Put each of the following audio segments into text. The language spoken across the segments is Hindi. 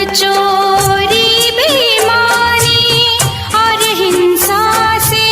चोरी बेईमानी और हिंसा से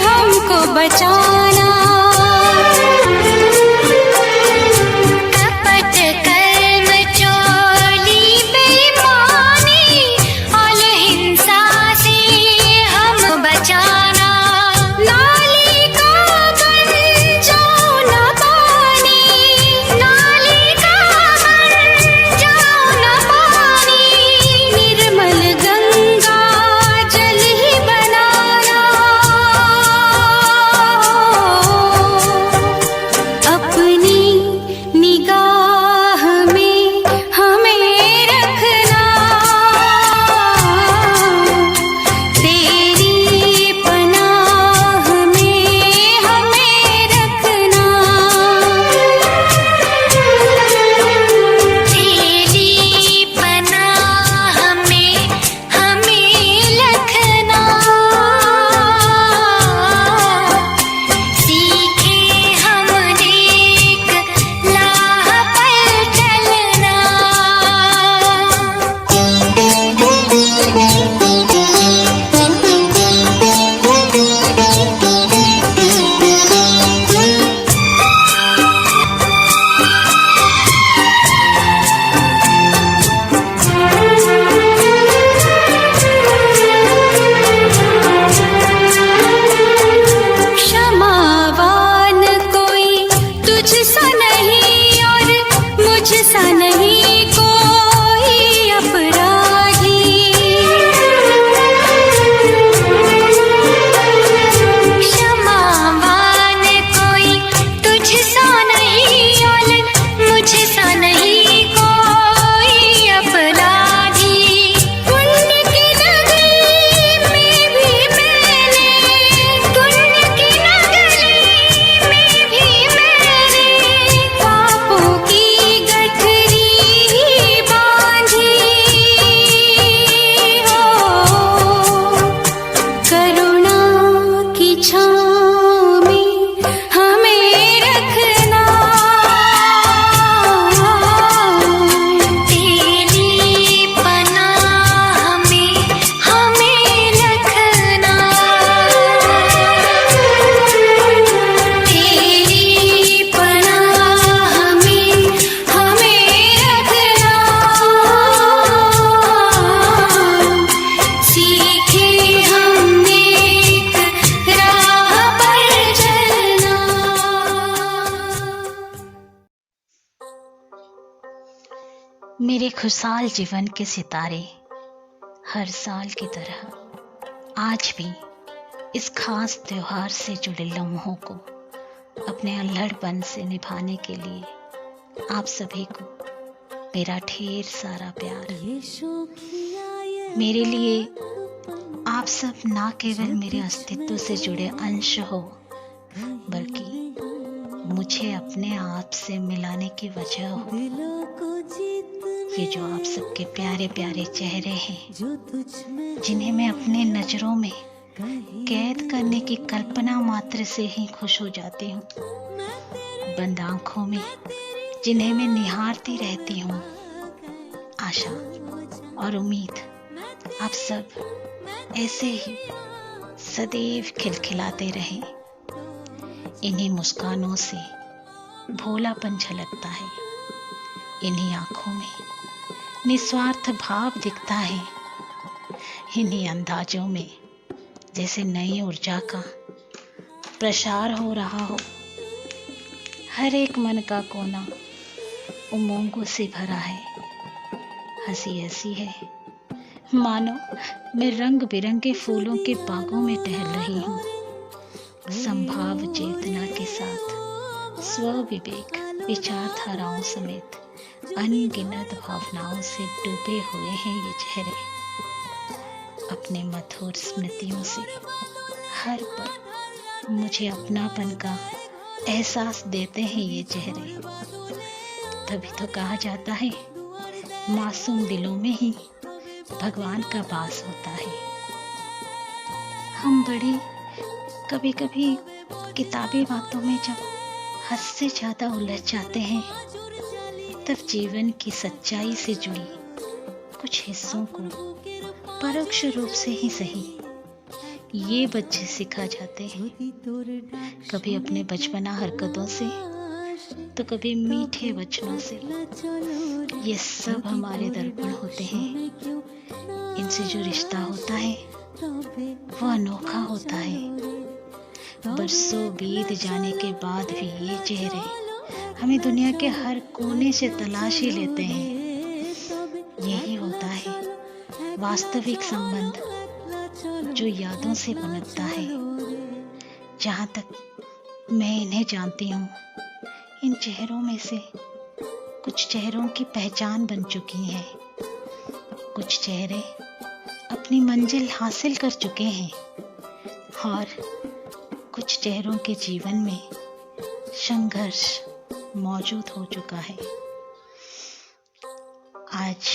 हमको बचाना। कपट कर्म चोरी बेईमानी और हिंसा से हम बचाना। नाली का बन जाओ न पानी, नाली का बन जाओ न पानी, निर्मल गंगा जल ही बनाना। अपनी निगाह में हमें रखना, तेरी पनाह में हमें रखना। तेरी पनाह में हमें रखना। सीखे हम नेक राह पर चलना। क्षमावान कोई तुझसा नहीं और मुझसा नहीं कोई अपराधी। क्षमावान कोई तुझसा नहीं और मुझसा नहीं कोई अपराधी। पुण्य की नगरी में भी मैंने, पुण्य की नगरी में भी मैंने पापों की गठरी बांधी हो। करुणा की छाँव में हमें रखना। तेरी पनाह में हमें रखना। तेरी पनाह में हमें रखना। सीखे हम नेक राह पर चलना। मेरे खुशहाल जीवन के सितारे हर साल की तरह आज भी इस खास त्योहार से जुड़े लम्हों को अपने अल्हड़पन से निभाने के लिए आप सभी को मेरा ढेर सारा प्यार। मेरे लिए आप सब ना केवल मेरे अस्तित्व से जुड़े अंश हो, बल्कि मुझे अपने आप से मिलाने की वजह हो। ये जो आप सबके प्यारे प्यारे चेहरे हैं, जिन्हें मैं अपने नजरों में कैद करने की कल्पना मात्र से ही खुश हो जाती हूँ। बंद आंखों में जिन्हें मैं निहारती रहती हूँ। आशा और उम्मीद आप सब ऐसे ही सदैव खिलखिलाते रहें। इन्हीं मुस्कानों से भोलापन झलकता है, इन्हीं आंखों में निस्वार्थ भाव दिखता है, इन्हीं अंदाजों में जैसे नई ऊर्जा का प्रसार हो रहा हो। हर एक मन का कोना उमंगों से भरा है। हंसी ऐसी है मानो मैं रंग बिरंगे फूलों के बागों में टहल रही हूँ। संभाव चेतना के साथ स्व विवेक विचारधाराओं समेत अनगिनत भावनाओं से डूबे हुए हैं ये चेहरे। अपने मधुर स्मृतियों से हर पल मुझे अपनापन का एहसास देते हैं ये चेहरे। तभी तो कहा जाता है मासूम दिलों में ही भगवान का वास होता है। हम बड़े कभी कभी किताबी बातों में जब हद से ज्यादा उलझ जाते हैं, तब जीवन की सच्चाई से जुड़ी कुछ हिस्सों को परोक्ष रूप से ही सही ये बच्चे सिखा जाते हैं, कभी अपने बचपना हरकतों से तो कभी मीठे वचनों से। ये सब हमारे दर्पण होते हैं। इनसे जो रिश्ता होता है वो अनोखा होता है। बरसों बीत जाने के बाद भी ये चेहरे हमें दुनिया के हर कोने से तलाश ही लेते हैं। यही होता है वास्तविक संबंध जो यादों से पनपता है। जहाँ तक मैं इन्हें जानती हूँ, इन चेहरों में से कुछ चेहरों की पहचान बन चुकी है। कुछ चेहरे अपनी मंजिल हासिल कर चुके हैं और कुछ चेहरों के जीवन में संघर्ष मौजूद हो चुका है। आज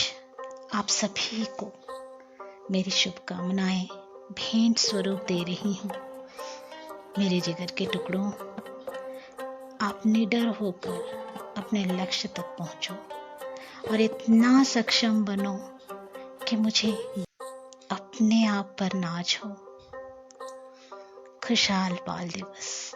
आप सभी को मेरी शुभकामनाएं भेंट स्वरूप दे रही हूँ। मेरे जिगर के टुकड़ों, आप निडर होकर अपने लक्ष्य तक पहुंचो और इतना सक्षम बनो कि मुझे अपने आप पर नाज हो। खुशहाल बाल दिवस।